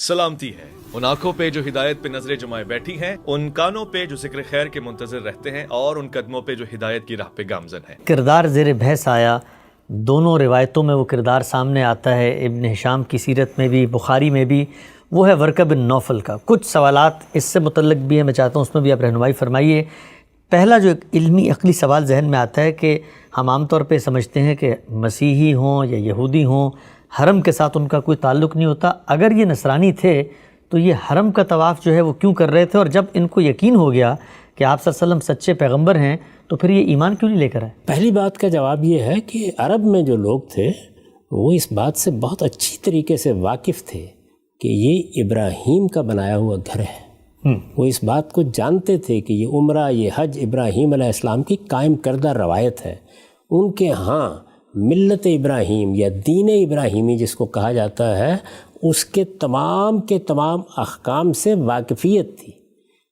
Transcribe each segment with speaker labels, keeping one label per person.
Speaker 1: سلامتی ہے ان آنکھوں پہ جو ہدایت پہ نظریں جمائے بیٹھی ہیں، ان کانوں پہ جو ذکر خیر کے منتظر رہتے ہیں، اور ان قدموں پہ جو ہدایت کی راہ پہ گامزن ہیں۔
Speaker 2: کردار زیر بحث آیا، دونوں روایتوں میں وہ کردار سامنے آتا ہے، ابن ہشام کی سیرت میں بھی، بخاری میں بھی، وہ ہے ورقہ بن نوفل کا۔ کچھ سوالات اس سے متعلق بھی ہیں، میں چاہتا ہوں اس میں بھی آپ رہنمائی فرمائیے۔ پہلا جو ایک علمی عقلی سوال ذہن میں آتا ہے کہ ہم عام طور پہ سمجھتے ہیں کہ مسیحی ہوں یا یہودی ہوں، حرم کے ساتھ ان کا کوئی تعلق نہیں ہوتا۔ اگر یہ نصرانی تھے تو یہ حرم کا طواف جو ہے وہ کیوں کر رہے تھے؟ اور جب ان کو یقین ہو گیا کہ آپ صلی اللہ علیہ وسلم سچے پیغمبر ہیں تو پھر یہ ایمان کیوں نہیں لے کر آئے؟
Speaker 3: پہلی بات کا جواب یہ ہے کہ عرب میں جو لوگ تھے وہ اس بات سے بہت اچھی طریقے سے واقف تھے کہ یہ ابراہیم کا بنایا ہوا گھر ہے۔ وہ اس بات کو جانتے تھے کہ یہ عمرہ، یہ حج ابراہیم علیہ السلام کی قائم کردہ روایت ہے۔ ان کے ہاں ملت ابراہیم یا دین ابراہیمی جس کو کہا جاتا ہے، اس کے تمام احکام سے واقفیت تھی۔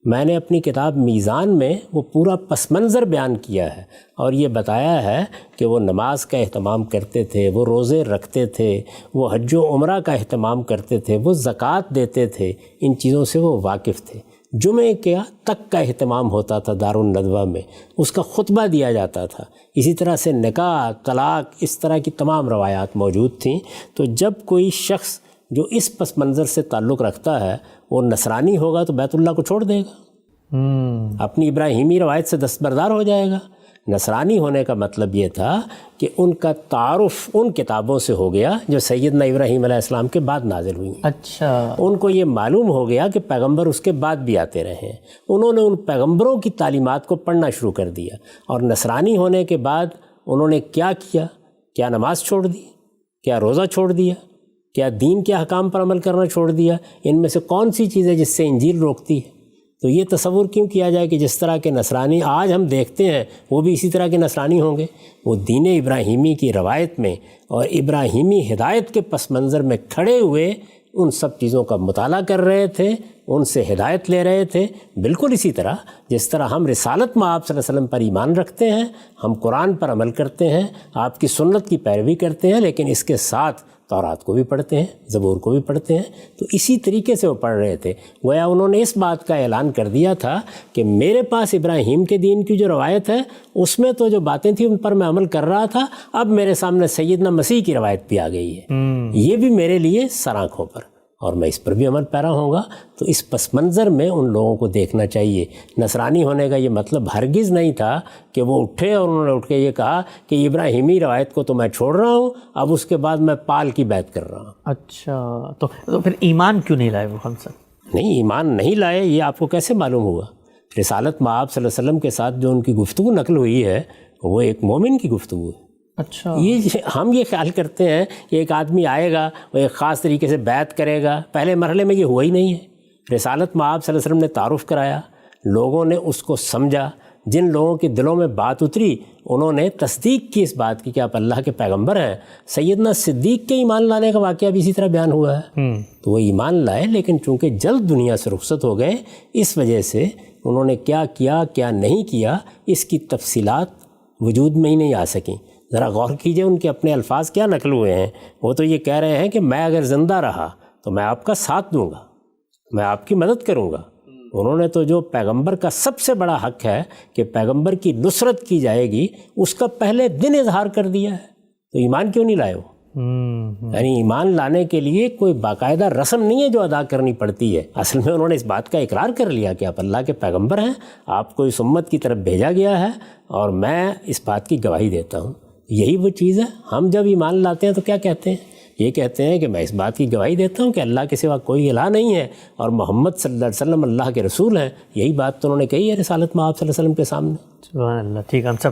Speaker 3: میں نے اپنی کتاب میزان میں وہ پورا پس منظر بیان کیا ہے اور یہ بتایا ہے کہ وہ نماز کا اہتمام کرتے تھے، وہ روزے رکھتے تھے، وہ حج و عمرہ کا اہتمام کرتے تھے، وہ زکوٰۃ دیتے تھے، ان چیزوں سے وہ واقف تھے۔ جمعے کا تک کا اہتمام ہوتا تھا دارالندوہ میں، اس کا خطبہ دیا جاتا تھا۔ اسی طرح سے نکاح، طلاق، اس طرح کی تمام روایات موجود تھیں۔ تو جب کوئی شخص جو اس پس منظر سے تعلق رکھتا ہے وہ نصرانی ہوگا تو بیت اللہ کو چھوڑ دے گا، اپنی ابراہیمی روایت سے دستبردار ہو جائے گا۔ نصرانی ہونے کا مطلب یہ تھا کہ ان کا تعارف ان کتابوں سے ہو گیا جو سیدنا ابراہیم علیہ السلام کے بعد نازل ہوئی ہیں۔
Speaker 2: اچھا،
Speaker 3: ان کو یہ معلوم ہو گیا کہ پیغمبر اس کے بعد بھی آتے رہے ہیں۔ انہوں نے ان پیغمبروں کی تعلیمات کو پڑھنا شروع کر دیا، اور نصرانی ہونے کے بعد انہوں نے کیا کیا؟ کیا نماز چھوڑ دی؟ کیا روزہ چھوڑ دیا؟ کیا دین کے احکام پر عمل کرنا چھوڑ دیا؟ ان میں سے کون سی چیز ہے جس سے انجیل روکتی ہے؟ تو یہ تصور کیوں کیا جائے کہ جس طرح کے نصرانی آج ہم دیکھتے ہیں وہ بھی اسی طرح کے نصرانی ہوں گے؟ وہ دین ابراہیمی کی روایت میں اور ابراہیمی ہدایت کے پس منظر میں کھڑے ہوئے ان سب چیزوں کا مطالعہ کر رہے تھے، ان سے ہدایت لے رہے تھے۔ بالکل اسی طرح جس طرح ہم رسالت میں آپ صلی اللہ علیہ وسلم پر ایمان رکھتے ہیں، ہم قرآن پر عمل کرتے ہیں، آپ کی سنت کی پیروی کرتے ہیں، لیکن اس کے ساتھ تورات کو بھی پڑھتے ہیں، زبور کو بھی پڑھتے ہیں۔ تو اسی طریقے سے وہ پڑھ رہے تھے۔ گویا انہوں نے اس بات کا اعلان کر دیا تھا کہ میرے پاس ابراہیم کے دین کی جو روایت ہے اس میں تو جو باتیں تھیں ان پر میں عمل کر رہا تھا، اب میرے سامنے سیدنا مسیح کی روایت بھی آ گئی ہے، یہ بھی میرے لیے سر آنکھوں پر، اور میں اس پر بھی عمل پیرا ہوں گا۔ تو اس پس منظر میں ان لوگوں کو دیکھنا چاہیے۔ نصرانی ہونے کا یہ مطلب ہرگز نہیں تھا کہ وہ اٹھے اور انہوں نے اٹھ کے یہ کہا کہ ابراہیمی روایت کو تو میں چھوڑ رہا ہوں، اب اس کے بعد میں پال کی بیعت کر رہا ہوں۔
Speaker 2: اچھا، تو پھر ایمان کیوں نہیں لائے وہ ہم سب؟
Speaker 3: نہیں، ایمان نہیں لائے، یہ آپ کو کیسے معلوم ہوا؟ رسالت میں آپ صلی اللہ علیہ وسلم کے ساتھ جو ان کی گفتگو نقل ہوئی ہے وہ ایک مومن کی گفتگو ہے۔
Speaker 2: اچھا،
Speaker 3: ہم یہ خیال کرتے ہیں کہ ایک آدمی آئے گا، وہ ایک خاص طریقے سے بیعت کرے گا، پہلے مرحلے میں یہ ہوا ہی نہیں ہے۔ رسالت میں آپ صلی اللہ علیہ وسلم نے تعارف کرایا، لوگوں نے اس کو سمجھا، جن لوگوں کے دلوں میں بات اتری انہوں نے تصدیق کی اس بات کی کہ آپ اللہ کے پیغمبر ہیں۔ سیدنا صدیق کے ایمان لانے کا واقعہ بھی اسی طرح بیان ہوا ہے۔ تو وہ ایمان لائے، لیکن چونکہ جلد دنیا سے رخصت ہو گئے، اس وجہ سے انہوں نے کیا کیا کیا نہیں کیا اس کی تفصیلات وجود میں ہی نہیں آ سکیں۔ ذرا غور کیجئے ان کے اپنے الفاظ کیا نقل ہوئے ہیں۔ وہ تو یہ کہہ رہے ہیں کہ میں اگر زندہ رہا تو میں آپ کا ساتھ دوں گا، میں آپ کی مدد کروں گا۔ انہوں نے تو جو پیغمبر کا سب سے بڑا حق ہے کہ پیغمبر کی نصرت کی جائے گی، اس کا پہلے دن اظہار کر دیا ہے۔ تو ایمان کیوں نہیں لائے وہ؟ یعنی ایمان لانے کے لیے کوئی باقاعدہ رسم نہیں ہے جو ادا کرنی پڑتی ہے۔ اصل میں انہوں نے اس بات کا اقرار کر لیا کہ آپ اللہ کے پیغمبر ہیں، آپ کو اس امت کی طرف بھیجا گیا ہے، اور میں اس بات کی گواہی دیتا ہوں۔ یہی وہ چیز ہے۔ ہم جب ایمان لاتے ہیں تو کیا کہتے ہیں؟ یہ کہتے ہیں کہ میں اس بات کی گواہی دیتا ہوں کہ اللہ کے سوا کوئی الہ نہیں ہے، اور محمد صلی اللہ علیہ وسلم اللہ کے رسول ہیں۔ یہی بات تو انہوں نے کہی ہے رسالت میں آپ صلی اللہ علیہ وسلم کے سامنے۔
Speaker 2: سبحان اللہ۔ ٹھیک ہے، ہم سب